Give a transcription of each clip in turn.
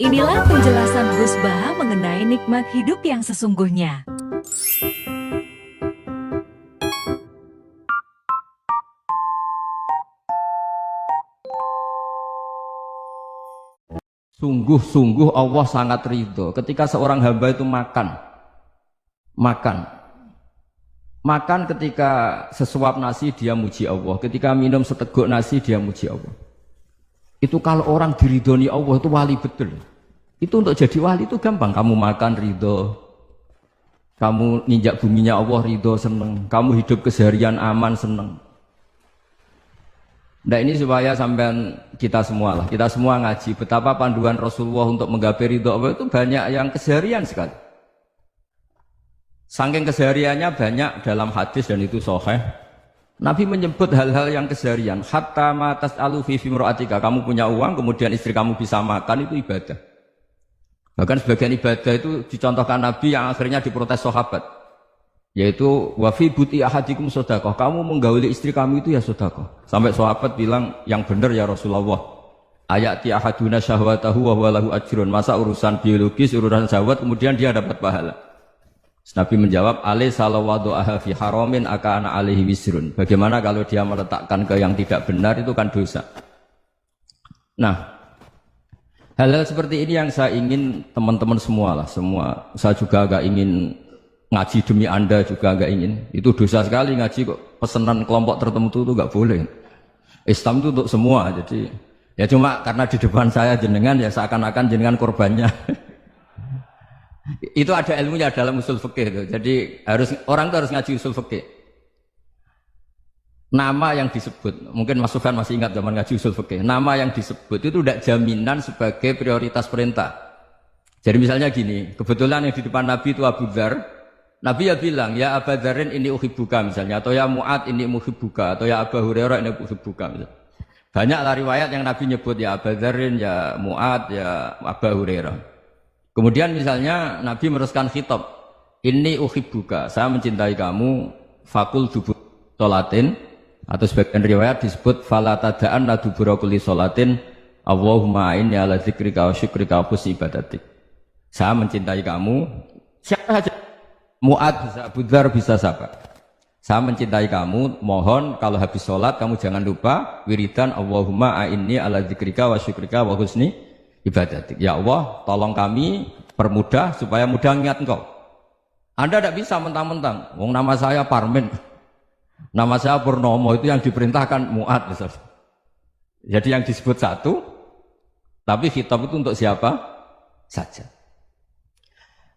Inilah penjelasan Gus Baha mengenai nikmat hidup yang sesungguhnya. Sungguh-sungguh Allah sangat ridho ketika seorang hamba itu makan ketika sesuap nasi dia muji Allah, ketika minum seteguk nasi dia muji Allah. Itu kalau orang diridhoni Allah itu wali betul. Itu untuk jadi wali itu gampang, kamu makan ridho, kamu ninjak buminya Allah ridho seneng, kamu hidup keseharian aman seneng. Nah ini supaya sampean kita semua ngaji betapa panduan Rasulullah untuk menggapai ridho Allah itu banyak yang keseharian sekali. Saking kesehariannya banyak dalam hadis dan itu sahih. Nabi menyebut hal-hal yang keseharian. Hatta ma tas'alu fi fimra'atika, kamu punya uang kemudian istri kamu bisa makan itu ibadah. Bahkan sebagian ibadah itu dicontohkan Nabi yang akhirnya diprotes sahabat. Yaitu wafi buti ahadikum sodakoh, kamu menggauli istri kamu itu ya sodakoh. Sampai sahabat bilang yang benar ya Rasulullah, ayati ahaduna syahwatahu wa huwa lahu ajrun, masa urusan biologis, urusan syahwat kemudian dia dapat pahala. Nabi menjawab, alai salawadu'aha fi haramin akana alaihi wisrun, bagaimana kalau dia meletakkan ke yang tidak benar itu kan dosa. Nah hal-hal seperti ini yang saya ingin teman-teman semua saya juga agak ingin ngaji demi Anda juga agak ingin. Itu dosa sekali ngaji kok pesanan kelompok tertentu itu enggak boleh. Islam itu untuk semua. Jadi ya cuma karena di depan saya jenengan ya seakan-akan jenengan korbannya. Itu ada ilmunya dalam usul fikih itu. Jadi orang itu harus ngaji usul fikih. Nama yang disebut, mungkin Mas Sufyan masih ingat zaman ngaji usul fikih. Nama yang disebut itu tidak jaminan sebagai prioritas perintah. Jadi misalnya gini, kebetulan yang di depan Nabi itu Abu Dzar. Nabi ya bilang, ya Abu Dzarin ini uhibbuka misalnya, atau ya Mu'ad ini uhibbuka, atau ya Abu Hurairah ini uhibbuka misalnya. Banyaklah riwayat yang Nabi nyebut ya Abu Dzarin, ya Mu'ad, ya Abu Hurairah. Kemudian misalnya Nabi meneruskan khitab, ini uhibbuka, saya mencintai kamu, fakul dubur sholatin, atau sebagian riwayat disebut fala tada'an la dubura kulli sholatin, Allahumma inni ala dzikrika wa syukrika wa husni ibadatik. Saya mencintai kamu, siapa saja. Mu'ad bisa, Abu Dzar bisa siapa? Saya mencintai kamu, mohon kalau habis sholat kamu jangan lupa wiridan Allahumma a'inni ala dzikrika wa syukrika wa husni ibadatik. Ya Allah, tolong kami permudah supaya mudah ingat engkau. Anda tidak bisa mentang-mentang, wong nama saya Parmin, nama saya Purnomo, itu yang diperintahkan Mu'ad misalnya. Jadi yang disebut satu, tapi khitab itu untuk siapa saja.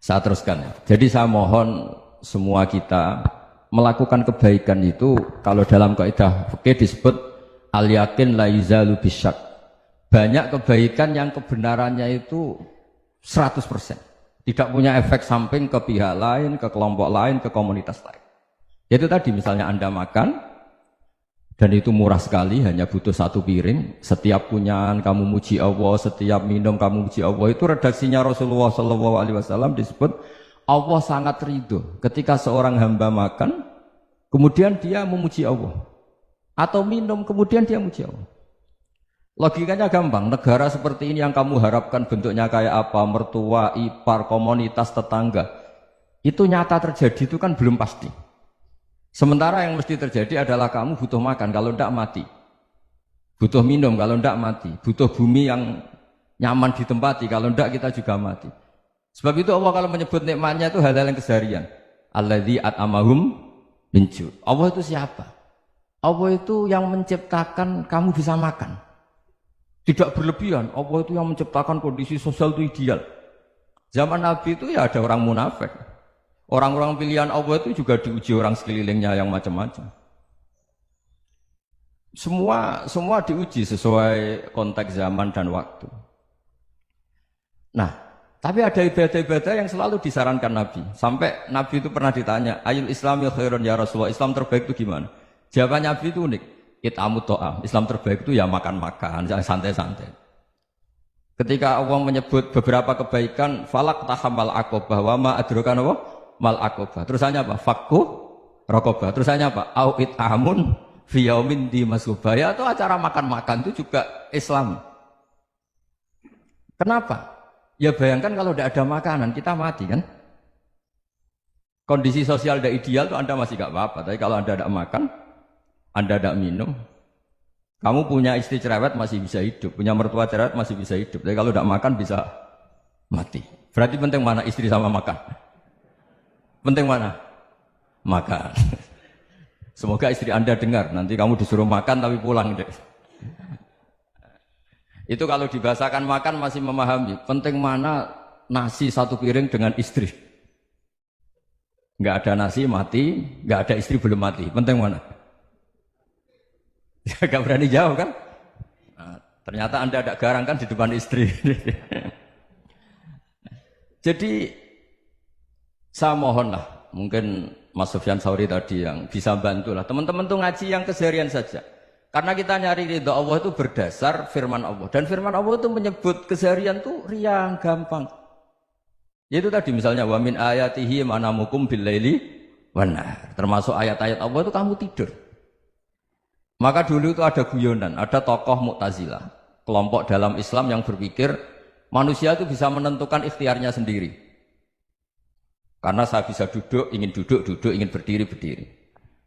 Saya teruskan ya. Jadi saya mohon semua kita melakukan kebaikan itu kalau dalam kaidah fikih disebut al yakin la yuzalu bisyak. Banyak kebaikan yang kebenarannya itu 100%. Tidak punya efek samping ke pihak lain, ke kelompok lain, ke komunitas lain. Itu tadi misalnya Anda makan dan itu murah sekali, hanya butuh satu piring. Setiap punyaan kamu muji Allah, setiap minum kamu muji Allah. Itu redaksinya Rasulullah SAW disebut Allah sangat ridho ketika seorang hamba makan, kemudian dia memuji Allah, atau minum kemudian dia muji Allah. Logikanya gampang. Negara seperti ini yang kamu harapkan bentuknya kayak apa, mertua, ipar, komunitas, tetangga, itu nyata terjadi itu kan belum pasti. Sementara yang mesti terjadi adalah kamu butuh makan, kalau tidak mati. Butuh minum, kalau tidak mati. Butuh bumi yang nyaman ditempati, kalau tidak kita juga mati. Sebab itu Allah kalau menyebut nikmatnya itu hal-hal yang keseharian. Alladzi at'amahum min ju'. Allah itu siapa? Allah itu yang menciptakan kamu bisa makan. Tidak berlebihan. Allah itu yang menciptakan kondisi sosial itu ideal. Zaman Nabi itu ya ada orang munafik. Orang-orang pilihan Allah itu juga diuji orang sekelilingnya yang macam-macam. Semua diuji sesuai konteks zaman dan waktu. Nah, tapi ada ibadah-ibadah yang selalu disarankan Nabi. Sampai Nabi itu pernah ditanya, ayul islami khairun ya Rasulullah, Islam terbaik itu gimana? Jawaban Nabi itu unik. It'amut to'am. Islam terbaik itu ya makan-makan, santai-santai. Ketika Allah menyebut beberapa kebaikan, falak tahamal aqobah wa ma adrokan Allah mal aqobah. Terusannya apa? Fakku rokobah. Terusannya apa? Au it'amun fi yaumin di masubah. Ya, atau acara makan-makan itu juga Islam. Kenapa? Ya bayangkan kalau tidak ada makanan, kita mati kan? Kondisi sosial tidak ideal tuh Anda masih gak apa-apa. Tapi kalau Anda tidak makan, Anda tidak minum, kamu punya istri cerewet masih bisa hidup, punya mertua cerewet masih bisa hidup. Tapi kalau tidak makan bisa mati. Berarti penting mana istri sama makan? Penting mana? Makan. Semoga istri Anda dengar, nanti kamu disuruh makan tapi pulang deh. Itu kalau dibahasakan makan masih memahami. Penting mana nasi satu piring dengan istri. Nggak ada nasi mati, nggak ada istri belum mati. Penting mana? Gak berani jawab kan? Nah, ternyata Anda ada garang kan di depan istri. Jadi saya mohonlah, mungkin Mas Sufyan Sauri tadi yang bisa bantulah. Teman-teman tuh ngaji yang keseharian saja. Karena kita nyari ridha Allah itu berdasar firman Allah. Dan firman Allah itu menyebut keseharian itu riang, gampang. Yaitu tadi misalnya wa min ayatihi manamukum bil-laili wan-nahar. Termasuk ayat-ayat Allah itu kamu tidur. Maka dulu itu ada guyonan, ada tokoh Mu'tazilah, kelompok dalam Islam yang berpikir manusia itu bisa menentukan ikhtiarnya sendiri. Karena saya bisa duduk, ingin berdiri, berdiri.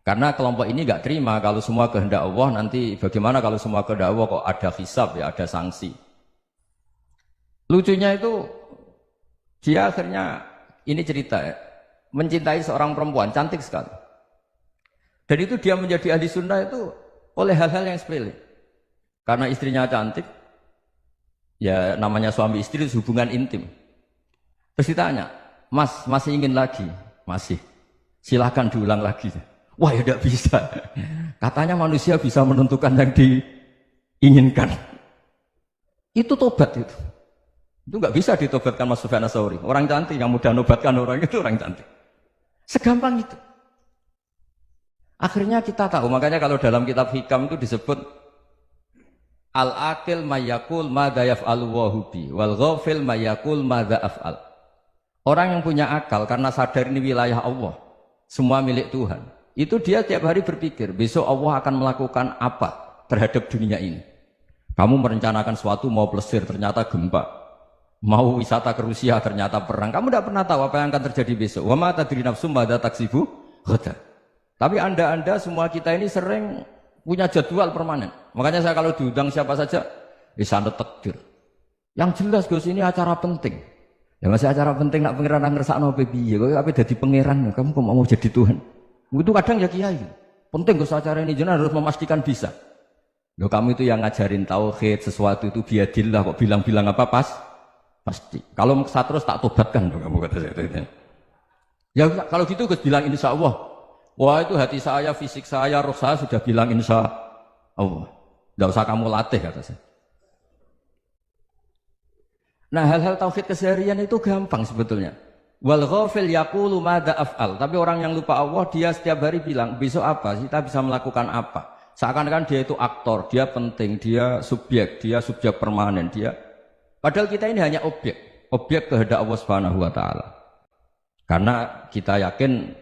Karena kelompok ini nggak terima kalau semua kehendak Allah, nanti bagaimana kalau semua kehendak Allah kok ada hisab ya, ada sanksi. Lucunya itu dia akhirnya ini cerita ya, mencintai seorang perempuan cantik sekali. Dan itu dia menjadi ahli sunnah itu oleh hal-hal yang sepele. Karena istrinya cantik, ya namanya suami istri itu hubungan intim. Terus ditanya, Mas masih ingin lagi? Masih. Silahkan diulang lagi. Wah ya tidak bisa. Katanya manusia bisa menentukan yang diinginkan. Itu tobat itu. Itu nggak bisa ditobatkan Mas Sufyan Ats-Tsauri. Orang cantik yang mudah nobatkan orang itu orang cantik. Segampang itu. Akhirnya kita tahu, makanya kalau dalam kitab Hikam itu disebut al-aqil mayyakul madza yaf'alu wa hubi wal ghafil mayyakul madza af'al. Orang yang punya akal karena sadar ini wilayah Allah, semua milik Tuhan. Itu dia tiap hari berpikir, besok Allah akan melakukan apa terhadap dunia ini. Kamu merencanakan sesuatu mau plesir, ternyata gempa. Mau wisata ke Rusia, ternyata perang. Kamu tidak pernah tahu apa yang akan terjadi besok. Wa ma tadri nafsum madza taksibu ghadan. Tapi anda semua kita ini sering punya jadwal permanen. Makanya saya kalau diundang siapa saja, sana takdir. Yang jelas Gus ini acara penting. Ya masih acara penting nak pangeran ngersakno piye? Kok ape dadi pangeran? Kamu kok mau jadi Tuhan? Itu kadang ya kiai. Penting Gus acara ini jenengan harus memastikan bisa. Loh kamu itu yang ngajarin tauhid, sesuatu itu biadillah kok bilang-bilang apa pasti. Kalau saya terus tak tobatkan loh kamu kata saya. Ya kalau gitu Gus bilang insya Allah. Wah itu hati saya, fisik saya, roh saya sudah bilang insya Allah. Tidak usah kamu latih kata saya. Nah hal-hal tauhid keseharian itu gampang sebetulnya. Wal ghafil yaqulu madza af'al. Tapi orang yang lupa Allah dia setiap hari bilang besok apa? Kita bisa melakukan apa? Seakan-akan dia itu aktor, dia penting, dia subjek permanen, dia. Padahal kita ini hanya objek kehendak Allah Subhanahu wa taala. Karena kita yakin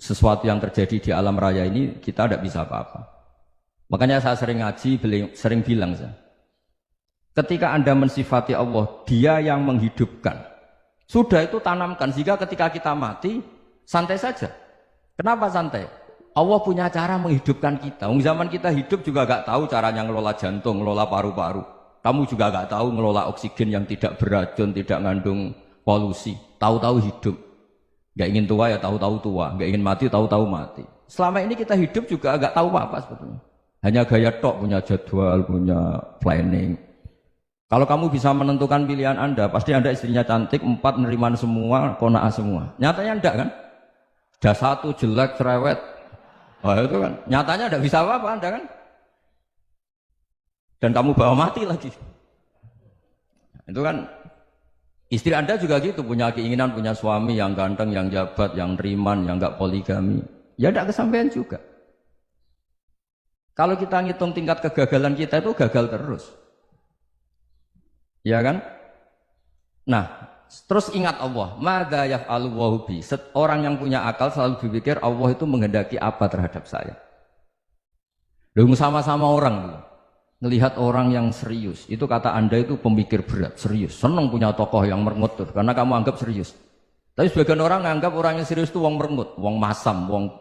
sesuatu yang terjadi di alam raya ini kita tidak bisa apa-apa. Makanya saya sering ngaji, sering bilang saya. Ketika Anda mensifati Allah, Dia yang menghidupkan. Sudah itu tanamkan sehingga ketika kita mati santai saja. Kenapa santai? Allah punya cara menghidupkan kita. Zaman kita hidup juga gak tahu caranya ngelola jantung, ngelola paru-paru. Kamu juga gak tahu ngelola oksigen yang tidak beracun, tidak mengandung polusi. Tahu-tahu hidup. Gak ingin tua ya tahu-tahu tua, gak ingin mati tahu-tahu mati. Selama ini kita hidup juga gak tahu apa sebetulnya. Hanya gaya tok, punya jadwal, punya planning. Kalau kamu bisa menentukan pilihan Anda, pasti Anda istrinya cantik, 4 neriman semua, kona'ah semua. Nyatanya enggak kan? Sudah 1 jelek, cerewet. Oh itu kan, nyatanya enggak bisa apa-apa Anda kan? Dan kamu bawa mati lagi. Itu kan, istri Anda juga gitu, punya keinginan, punya suami yang ganteng, yang jabat, yang neriman, yang enggak poligami. Ya enggak kesampaian juga. Kalau kita ngitung tingkat kegagalan kita itu gagal terus. Ya kan? Nah, terus ingat Allah. Madza yaf'alu wa bi. Orang yang punya akal selalu berpikir Allah itu menghendaki apa terhadap saya. Loh sama-sama orang. ngelihat orang yang serius, itu kata Anda itu pemikir berat, serius. Senang punya tokoh yang merengut tuh, karena kamu anggap serius. Tapi sebagian orang anggap orang yang serius itu wong merengut, wong masam, wong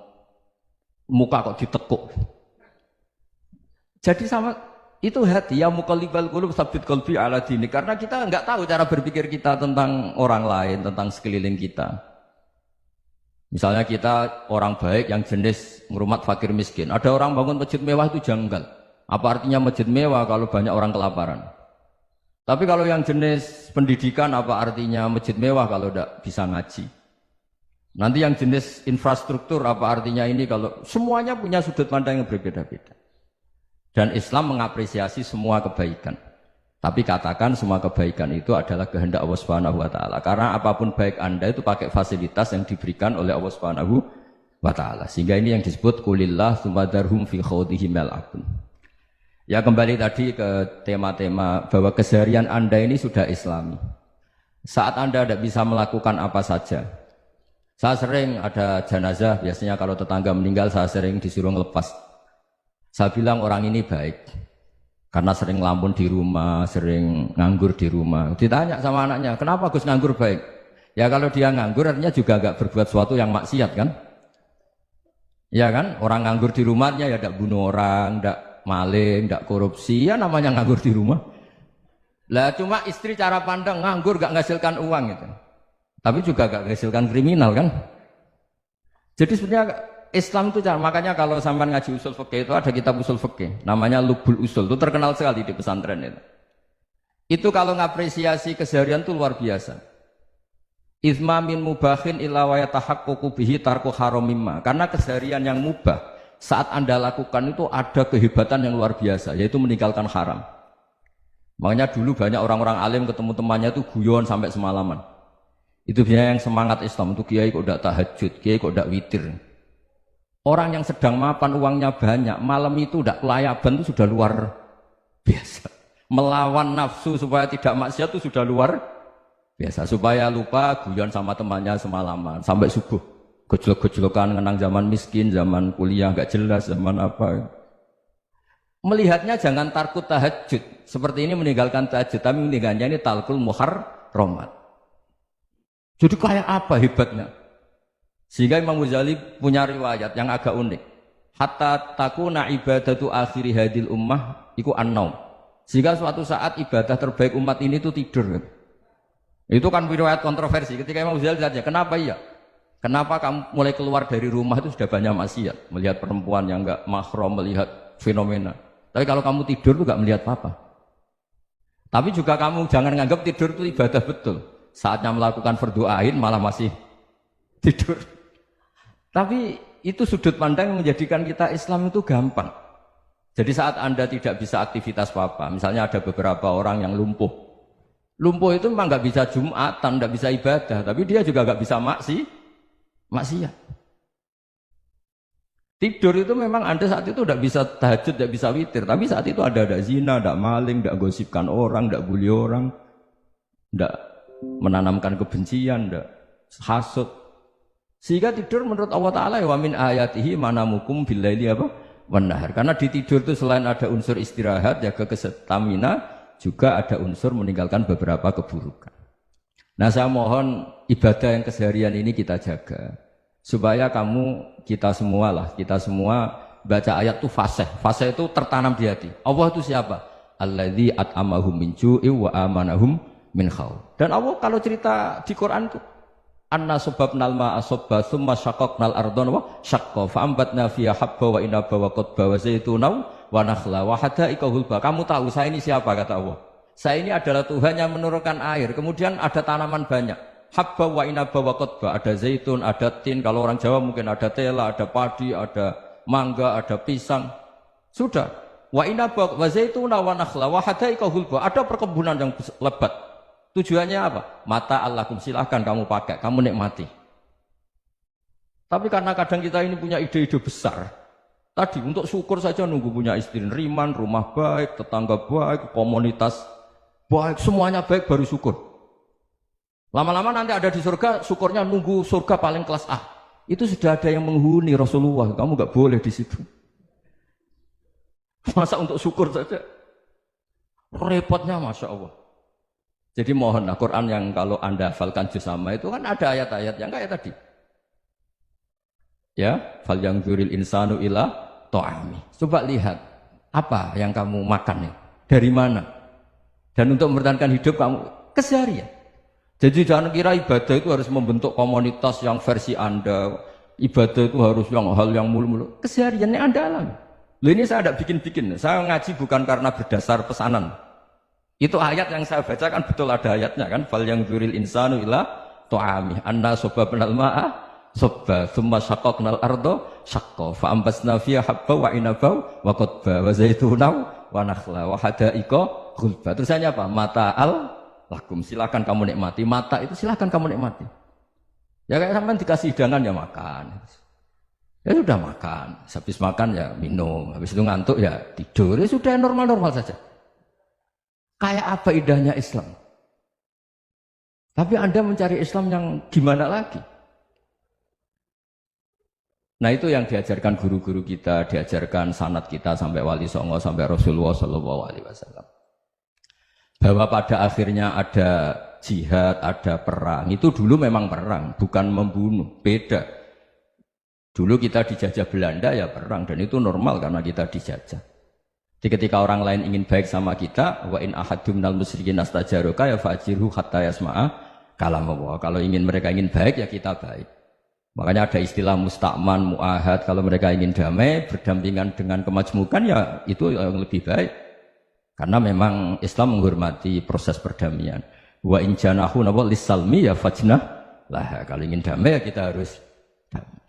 muka kok ditekuk. Jadi sama itu hati ya muqallibal qulub tsabbit qalbi ala dini, karena kita enggak tahu cara berpikir kita tentang orang lain, tentang sekeliling kita. Misalnya kita orang baik yang jenis ngrumat fakir miskin. Ada orang bangun masjid mewah itu janggal. Apa artinya masjid mewah kalau banyak orang kelaparan? Tapi kalau yang jenis pendidikan apa artinya masjid mewah kalau tidak bisa ngaji? Nanti yang jenis infrastruktur apa artinya ini kalau semuanya punya sudut pandang yang berbeda-beda. Dan Islam mengapresiasi semua kebaikan. Tapi katakan semua kebaikan itu adalah kehendak Allah Subhanahu wa taala. Karena apapun baik Anda itu pakai fasilitas yang diberikan oleh Allah Subhanahu wa taala. Sehingga ini yang disebut qulillah tsumadarhum fi khawdihim yal'abun. Ya kembali tadi ke tema-tema bahwa keseharian Anda ini sudah Islami. Saat Anda tidak bisa melakukan apa saja. Saya sering ada jenazah, biasanya kalau tetangga meninggal saya sering disuruh ngelepas. Saya bilang orang ini baik karena sering ngelamun di rumah, sering nganggur di rumah. Ditanya sama anaknya, kenapa Gus nganggur baik? Ya kalau dia nganggur artinya juga agak berbuat sesuatu yang maksiat kan? Ya kan? Orang nganggur di rumahnya ya tidak bunuh orang, tidak maling, tidak korupsi, ya namanya nganggur di rumah. Lah cuma istri cara pandang nganggur gak menghasilkan uang gitu. Tapi juga gak menghasilkan kriminal kan? Jadi sebenarnya Islam itu makanya kalau sampai ngaji usul fikih itu ada kitab usul fikih namanya Lubul Usul, itu terkenal sekali di pesantren itu. Itu kalau ngapresiasi keseharian itu luar biasa. Itsma min mubahin illa wa yatahaqqaqu bihi tarku haramimma. Karena keseharian yang mubah saat Anda lakukan itu ada kehebatan yang luar biasa, yaitu meninggalkan haram. Makanya dulu banyak orang-orang alim ketemu temannya itu guyon sampai semalaman. Itu biasanya yang semangat Islam itu kiai kok tidak tahajud, kiai kok tidak witir. Orang yang sedang mapan uangnya banyak, malam itu tidak kelayaban itu sudah luar biasa. Melawan nafsu supaya tidak maksiat itu sudah luar biasa. Supaya lupa guyon sama temannya semalaman sampai subuh. Gejolak-gejolokan mengenang zaman miskin, zaman kuliah nggak jelas, zaman apa. Melihatnya jangan tarkut tahajud. Seperti ini meninggalkan tahajud, tapi meninggalkannya ini talkul muharramat. Jadi kayak apa hebatnya? Sehingga Imam Ghazali punya riwayat yang agak unik. Hatta takuna ibadatu akhiri hadil ummah iku an-naum. Sehingga suatu saat ibadah terbaik umat ini itu tidur. Itu kan riwayat kontroversi. Ketika Imam Ghazali ditanya, kenapa iya? Kenapa kamu mulai keluar dari rumah itu sudah banyak maksiat? Melihat perempuan yang enggak mahram, melihat fenomena. Tapi kalau kamu tidur itu enggak melihat apa-apa. Tapi juga kamu jangan menganggap tidur itu ibadah betul. Saatnya melakukan fardu ain malah masih tidur. Tapi itu sudut pandang yang menjadikan kita Islam itu gampang. Jadi saat Anda tidak bisa aktivitas apa-apa, misalnya ada beberapa orang yang lumpuh. Lumpuh itu memang nggak bisa Jumatan, nggak bisa ibadah, tapi dia juga nggak bisa maksiat. Tidur itu memang Anda saat itu tidak bisa tahajud, tidak bisa witir, tapi saat itu ada zina, ada maling, tidak gosipkan orang, tidak bully orang, tidak menanamkan kebencian, tidak hasud. Sehingga tidur menurut Allah Ta'ala wa min ayatihi manamukum billaili apa? Wan-nahar. Karena di tidur itu selain ada unsur istirahat, jaga kestamina, juga ada unsur meninggalkan beberapa keburukan. Nah saya mohon ibadah yang keseharian ini kita jaga. Supaya kita semua baca ayat itu fasih. Fasih itu tertanam di hati. Allah itu siapa? Alladzi at'amahum min ju'i wa amanahum min khauf. Dan Allah kalau cerita di Quran itu anna subabnal ma'a subba summa syaqqaqnal ardha wa syaqqa fa ambatna fiha habba wa inaba wa qadba wa zaituna wa nakhla wa hadaika hulba. Kamu tahu saya ini siapa kata Allah? Saya ini adalah Tuhan yang menurunkan air. Kemudian ada tanaman banyak. Habba wa inaba wa qadba, ada zaitun, ada tin, kalau orang Jawa mungkin ada tela, ada padi, ada mangga, ada pisang. Sudah. Wa inaba wa zaituna wa nakhla wa hadaika hulba. Ada perkebunan yang lebat. Tujuannya apa? Mata Allahkum, silahkan kamu pakai, kamu nikmati. Tapi karena kadang kita ini punya ide-ide besar. Tadi untuk syukur saja nunggu punya istri riman, rumah baik, tetangga baik, komunitas baik, semuanya baik baru syukur. Lama-lama nanti ada di surga, syukurnya nunggu surga paling kelas A. Itu sudah ada yang menghuni Rasulullah, kamu nggak boleh di situ. Masa untuk syukur saja? Repotnya Masya Allah. Jadi mohonlah Quran yang kalau Anda hafalkan juz sama itu kan ada ayat-ayat yang kayak tadi. Ya, fal yang dzuril insanu ila ta'ami. Coba lihat apa yang kamu makan ya? Dari mana? Dan untuk mempertahankan hidup kamu keseharian. Jadi jangan kira ibadah itu harus membentuk komunitas yang versi Anda. Ibadah itu harus yang hal yang mulu-mulu. Kesehariannya Anda alami. Loh ini saya tidak bikin-bikin. Saya ngaji bukan karena berdasar pesanan. Itu ayat yang saya baca kan betul ada ayatnya kan. Fal yang dzuril insanu ila ta'ami. Anna sobabnal ma'a sobba. Thumma syaqaqnal ardo syaqqa. Fa'ambasna fiha habba wa inabau wa qadba wa zaitunau wa nakhla wa hadaika ghulba. Terusannya apa? Mata'al lakum. Silakan kamu nikmati. Mata itu silakan kamu nikmati. Ya kayak sampean dikasih hidangan ya makan. Ya sudah makan. Habis makan ya minum. Habis itu ngantuk ya tidur. Ya sudah normal-normal saja. Kayak apa indahnya Islam. Tapi Anda mencari Islam yang gimana lagi? Nah itu yang diajarkan guru-guru kita, diajarkan sanad kita sampai Wali Songo, sampai Rasulullah SAW. Bahwa pada akhirnya ada jihad, ada perang. Itu dulu memang perang, bukan membunuh. Beda. Dulu kita dijajah Belanda ya perang, dan itu normal karena kita dijajah. Jadi ketika orang lain ingin baik sama kita, wa in ahadum minal musyrikin astajaroka ya fajirhu hatta yasma'a kalam Allah. Kalau mereka ingin baik ya kita baik. Makanya ada istilah musta'man, mu'ahad. Kalau mereka ingin damai, berdampingan dengan kemajmukan ya itu yang lebih baik. Karena memang Islam menghormati proses perdamaian. Wa in janahu lis-salmi ya fajnah lah. Kalau ingin damai ya kita harus damai.